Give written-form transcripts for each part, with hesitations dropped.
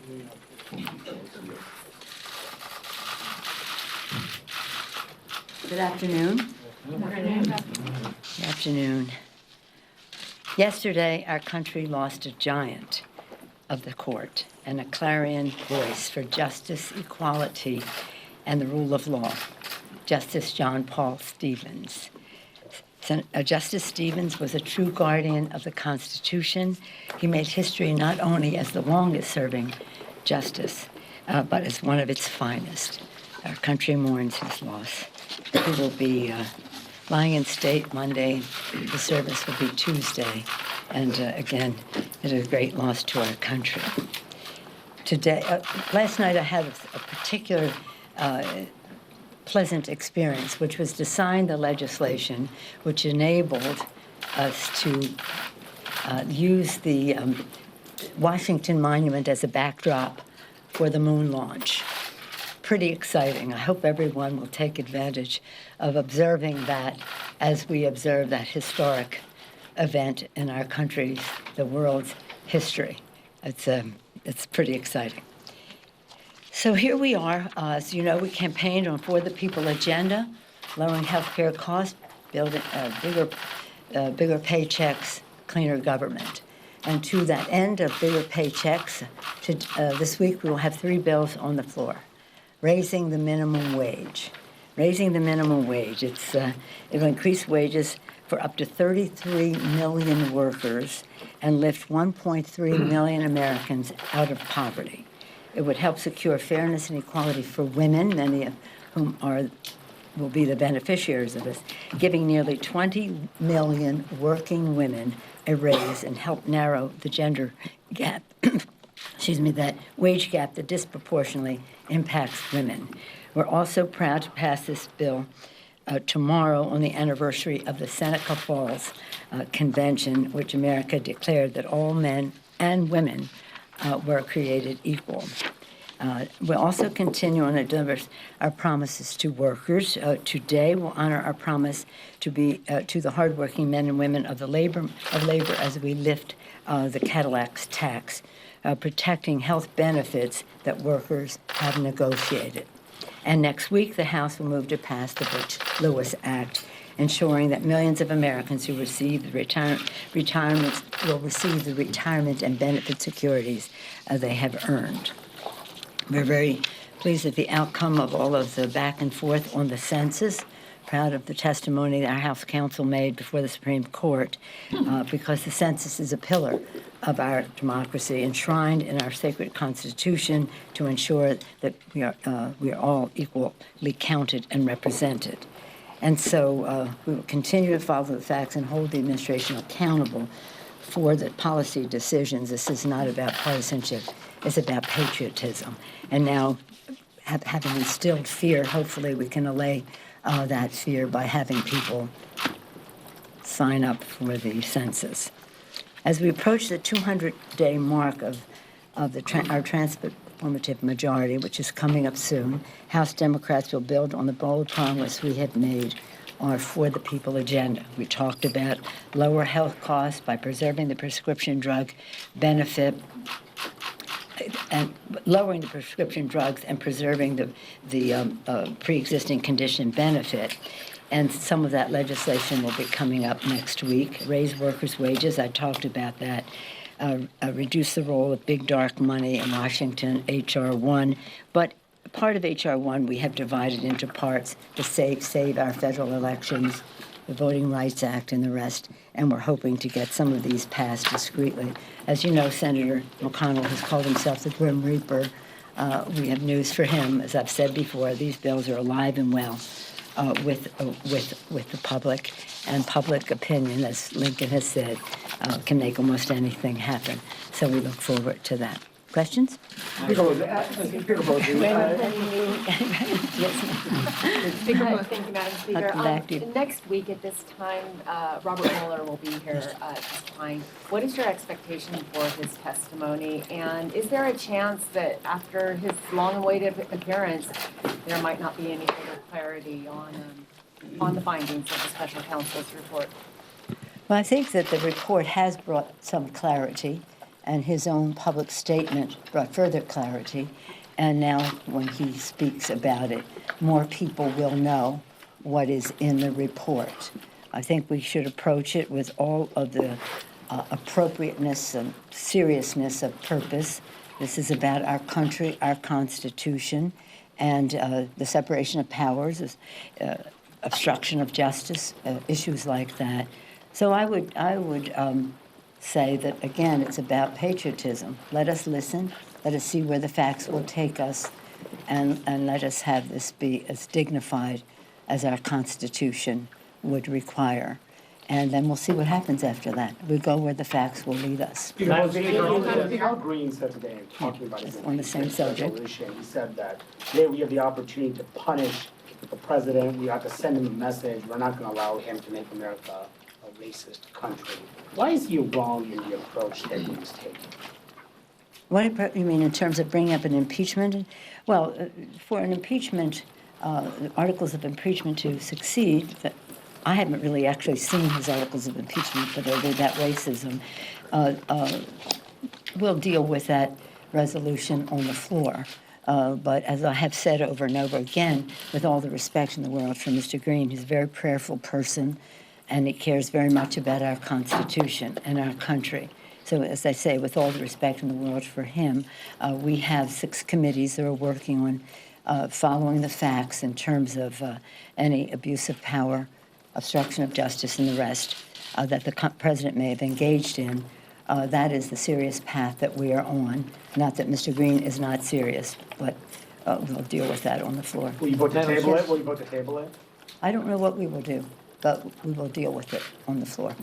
Good afternoon. Good afternoon. Yesterday, our country lost a giant of the court and a clarion voice for justice, equality, and the rule of law, Justice John Paul Stevens. Justice Stevens was a true guardian of the Constitution. He made history not only as the longest-serving justice, but as one of its finest. Our country mourns his loss. He will be lying in state Monday. The service will be Tuesday. And again, it is a great loss to our country. Today, last night I had a particular pleasant experience, which was to sign the legislation which enabled us to use the Washington Monument as a backdrop for the moon launch. Pretty exciting. I hope everyone will take advantage of observing that as we observe that historic event in our country's, the world's history. It's pretty exciting. So here we are. As you know, we campaigned on For the People agenda, lowering health care costs, building bigger paychecks, cleaner government. And to that end of bigger paychecks, this week we will have 3 bills on the floor. Raising the minimum wage. Raising the minimum wage. It will increase wages for up to 33 million workers and lift 1.3 million Americans out of poverty. It would help secure fairness and equality for women, many of whom will be the beneficiaries of this, giving nearly 20 million working women a raise and help narrow the gender gap, that wage gap that disproportionately impacts women. We're also proud to pass this bill tomorrow on the anniversary of the Seneca Falls Convention, which America declared that all men and women were created equal. We'll also continue on to deliver our promises to workers. Today, we'll honor our promise to be to the hardworking men and women of labor as we lift the Cadillac's tax, protecting health benefits that workers have negotiated. And next week, the House will move to pass the Butch-Lewis Act, ensuring that millions of Americans who receive the retirements will receive the retirement and benefit securities they have earned. We're very pleased with the outcome of all of the back and forth on the census. Proud of the testimony that our House counsel made before the Supreme Court, because the census is a pillar of our democracy, enshrined in our sacred Constitution to ensure that we are all equally counted and represented. And so we will continue to follow the facts and hold the administration accountable for the policy decisions. This is not about partisanship. It's about patriotism. And now, having instilled fear, hopefully we can allay that fear by having people sign up for the census. As we approach the 200-day mark of our transformative majority, which is coming up soon, House Democrats will build on the bold promise we have made our For the People agenda. We talked about lower health costs by preserving the prescription drug benefit and lowering the prescription drugs and preserving the pre-existing condition benefit. And some of that legislation will be coming up next week. Raise workers' wages, I talked about that. Reduce the role of big dark money in Washington, H.R. 1. But part of H.R. 1 we have divided into parts to save our federal elections, the Voting Rights Act, and the rest, and we're hoping to get some of these passed discreetly. As you know, Senator McConnell has called himself the Grim Reaper. We have news for him. As I've said before, these bills are alive and well with the public, and public opinion, as Lincoln has said, can make almost anything happen. So we look forward to that. Questions? Thank you, Madam Speaker. Next week at this time, Robert Mueller will be here testifying. What is your expectation for his testimony? And is there a chance that after his long-awaited appearance, there might not be any further clarity on the findings of the special counsel's report? Well, I think that the report has brought some clarity, and his own public statement brought further clarity. And now, when he speaks about it, more people will know what is in the report. I think we should approach it with all of the appropriateness and seriousness of purpose. This is about our country, our Constitution, and the separation of powers, obstruction of justice, issues like that. So I would say that, again, it's about patriotism. Let us listen. Let us see where the facts will take us, and let us have this be as dignified as our Constitution would require. And then we'll see what happens after that. We'll go where the facts will lead us. Al Green said today, talking about his on the same subject, resolution, he said that today we have the opportunity to punish the president. We have to send him a message. We're not going to allow him to make America a racist country. Why is he wrong in the approach that he's taking? What do you mean in terms of bringing up an impeachment? Well, for an impeachment, articles of impeachment to succeed, I haven't really actually seen his articles of impeachment, but they're about racism. We'll deal with that resolution on the floor. But as I have said over and over again, with all the respect in the world for Mr. Green, he's a very prayerful person, and he cares very much about our Constitution and our country. So as I say, with all the respect in the world for him, we have 6 committees that are working on following the facts in terms of any abuse of power, obstruction of justice, and the rest that the president may have engaged in. That is the serious path that we are on. Not that Mr. Green is not serious, but we'll deal with that on the floor. Will you vote to table it? Will you vote to table it? I don't know what we will do, but we will deal with it on the floor.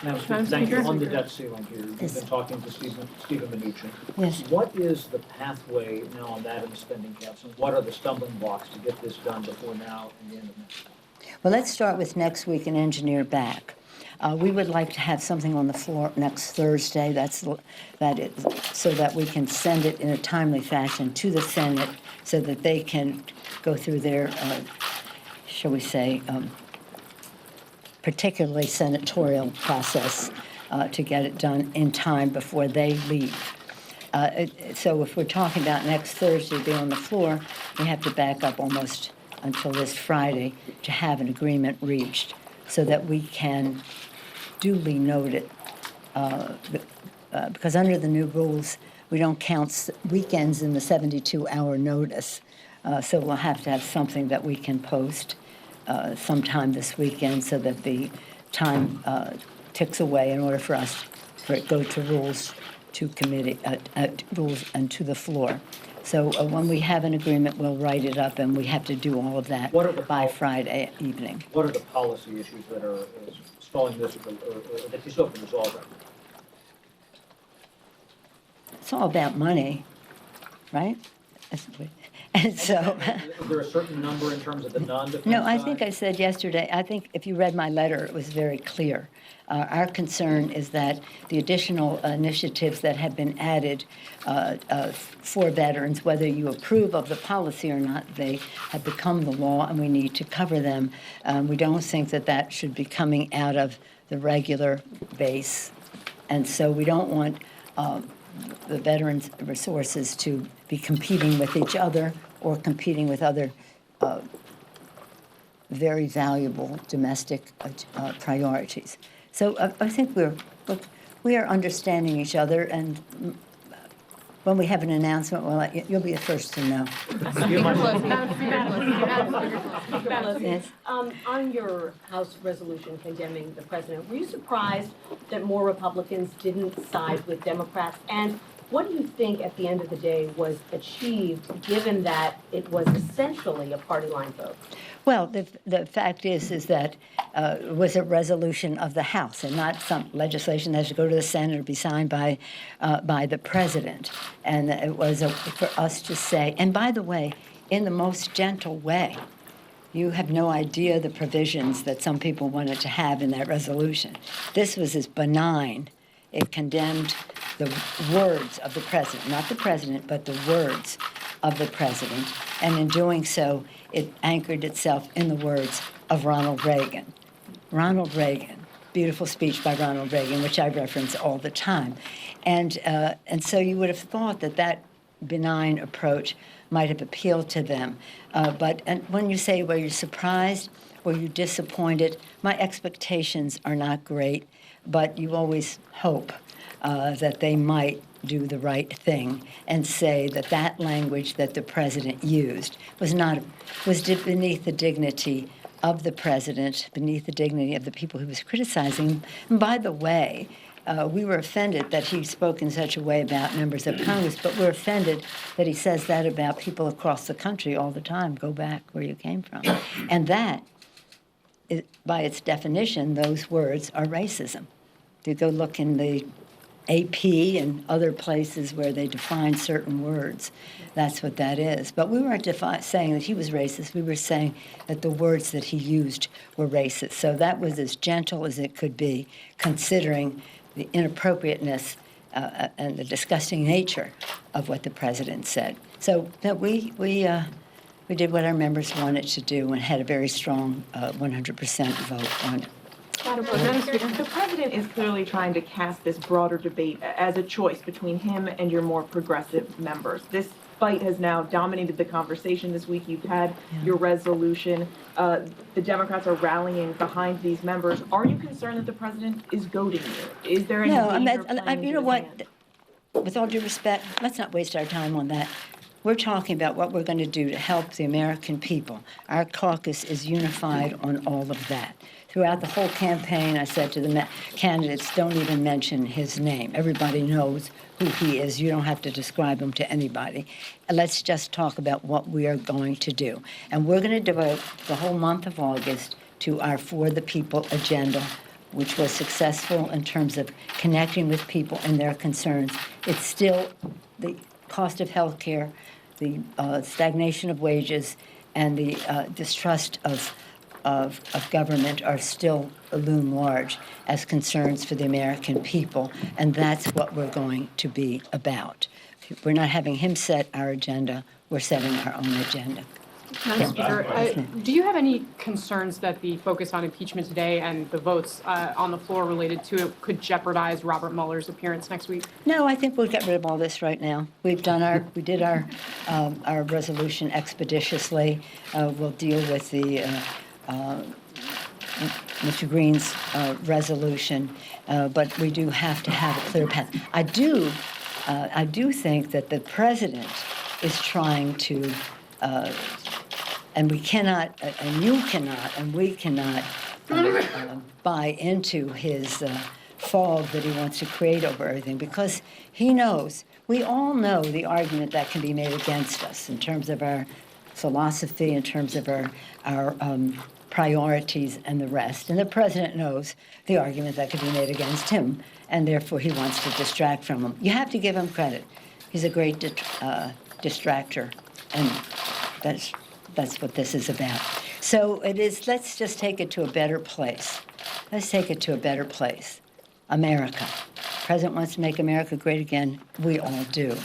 Madam Speaker, on the debt ceiling here, you've been talking to Stephen Mnuchin. Yes. What is the pathway now on that and the spending caps, and what are the stumbling blocks to get this done before now and the end of next year? Well, let's start with next week and engineer back. We would like to have something on the floor next Thursday. That is, so that we can send it in a timely fashion to the Senate, so that they can go through their, shall we say, particularly senatorial process to get it done in time before they leave. So if we're talking about next Thursday being on the floor, we have to back up almost until this Friday to have an agreement reached so that we can duly note it. Because under the new rules, we don't count weekends in the 72-hour notice. So we'll have to have something that we can post sometime this weekend so that the time ticks away in order for us for it go to rules to committee, rules and to the floor. So when we have an agreement, we'll write it up, and we have to do all of that by Friday evening. What are the policy issues that are stalling this, or that you still have to resolve right? It's all about money, right? And so. Is there a certain number in terms of the non-defense No, I side? think I said yesterday, I think if you read my letter, it was very clear. Our concern is that the additional initiatives that have been added for veterans, whether you approve of the policy or not, they have become the law, and we need to cover them. We don't think that that should be coming out of the regular base. And so we don't want the veterans' resources to be competing with each other or competing with other very valuable domestic priorities. So I think we are understanding each other, and when we have an announcement, well, you'll be the first to know. Yes. On your House resolution condemning the president, were you surprised that more Republicans didn't side with Democrats? And what do you think, at the end of the day, was achieved, given that it was essentially a party line vote? Well, the fact is that it was a resolution of the House and not some legislation that has to go to the Senate or be signed by the president. And it was for us to say, and by the way, in the most gentle way. You have no idea the provisions that some people wanted to have in that resolution. This was as benign. It condemned the words of the president, not the president, but the words of the president. And in doing so, it anchored itself in the words of Ronald Reagan. Ronald Reagan, beautiful speech by Ronald Reagan, which I reference all the time. And so you would have thought that that benign approach might have appealed to them. But when you say, were you surprised, were you disappointed, my expectations are not great, but you always hope that they might do the right thing and say that that language that the president used was beneath the dignity of the president, beneath the dignity of the people he was criticizing. And by the way, we were offended that he spoke in such a way about members of Congress, but we're offended that he says that about people across the country all the time. Go back where you came from. And that, by its definition, those words are racism. You go look in the AP and other places where they define certain words. That's what that is. But we weren't saying that he was racist. We were saying that the words that he used were racist. So that was as gentle as it could be, considering the inappropriateness and the disgusting nature of what the president said. So that we did what our members wanted to do and had a very strong 100% vote on it. Madam Speaker, the president is clearly trying to cast this broader debate as a choice between him and your more progressive members. This fight has now dominated the conversation this week. You've had your resolution. The Democrats are rallying behind these members. Are you concerned that the president is goading you? Is there any danger playing you know what? With all due respect, let's not waste our time on that. We're talking about what we're going to do to help the American people. Our caucus is unified on all of that. Throughout the whole campaign, I said to the candidates, don't even mention his name. Everybody knows who he is. You don't have to describe him to anybody. Let's just talk about what we are going to do. And we're going to devote the whole month of August to our For the People agenda, which was successful in terms of connecting with people and their concerns. It's still the cost of health care, the stagnation of wages, and the distrust of government are still loom large as concerns for the American people, and that's what we're going to be about. We're not having him set our agenda, we're setting our own agenda. Madam Speaker, do you have any concerns that the focus on impeachment today and the votes on the floor related to it could jeopardize Robert Mueller's appearance next week? No, I think we'll get rid of all this right now. We did our resolution expeditiously. We'll deal with the Mr. Green's resolution, but we do have to have a clear path. I do think that the president is trying to, and we cannot, and you cannot, and we cannot buy into his fog that he wants to create over everything, because he knows, we all know the argument that can be made against us in terms of our philosophy, in terms of our priorities and the rest. And the president knows the argument that could be made against him, and therefore he wants to distract from him. You have to give him credit. He's a great distractor, and that's what this is about. So it is, let's just take it to a better place. Let's take it to a better place. America. The president wants to make America great again. We all do.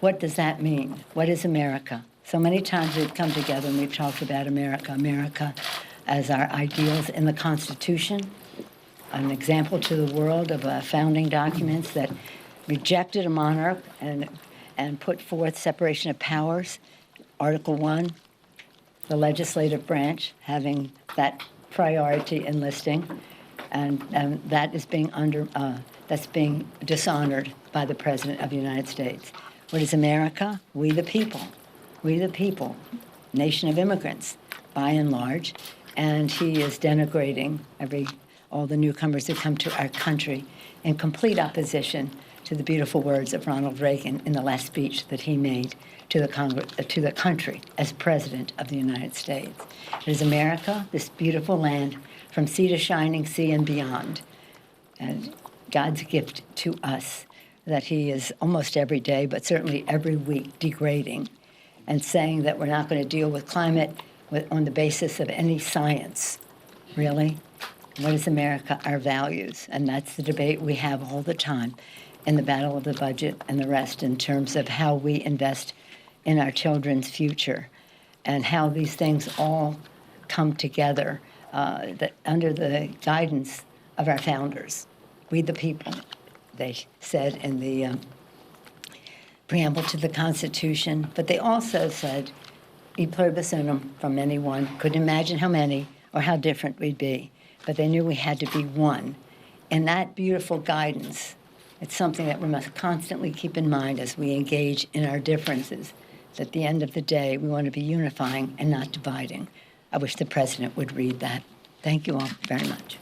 What does that mean? What is America? So many times we've come together and we've talked about America. America as our ideals in the Constitution, an example to the world of founding documents that rejected a monarch and put forth separation of powers. Article 1, the legislative branch having that priority in listing, and that is being that's being dishonored by the President of the United States. What is America? We the people. We the people, nation of immigrants, by and large, and he is denigrating all the newcomers who come to our country in complete opposition to the beautiful words of Ronald Reagan in the last speech that he made to the country as President of the United States. It is America, this beautiful land, from sea to shining sea and beyond, and God's gift to us that he is almost every day, but certainly every week, degrading and saying that we're not going to deal with climate on the basis of any science. Really? What is America? Our values. And that's the debate we have all the time in the battle of the budget and the rest in terms of how we invest in our children's future and how these things all come together under the guidance of our founders, we the people, they said in the preamble to the Constitution, but they also said, e pluribus unum, from anyone, couldn't imagine how many or how different we'd be, but they knew we had to be one. And that beautiful guidance, it's something that we must constantly keep in mind as we engage in our differences. That at the end of the day, we want to be unifying and not dividing. I wish the president would read that. Thank you all very much.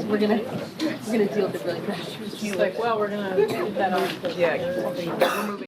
We're gonna deal with it really quick. She's like, well, we're gonna get that on. Yeah, we're moving.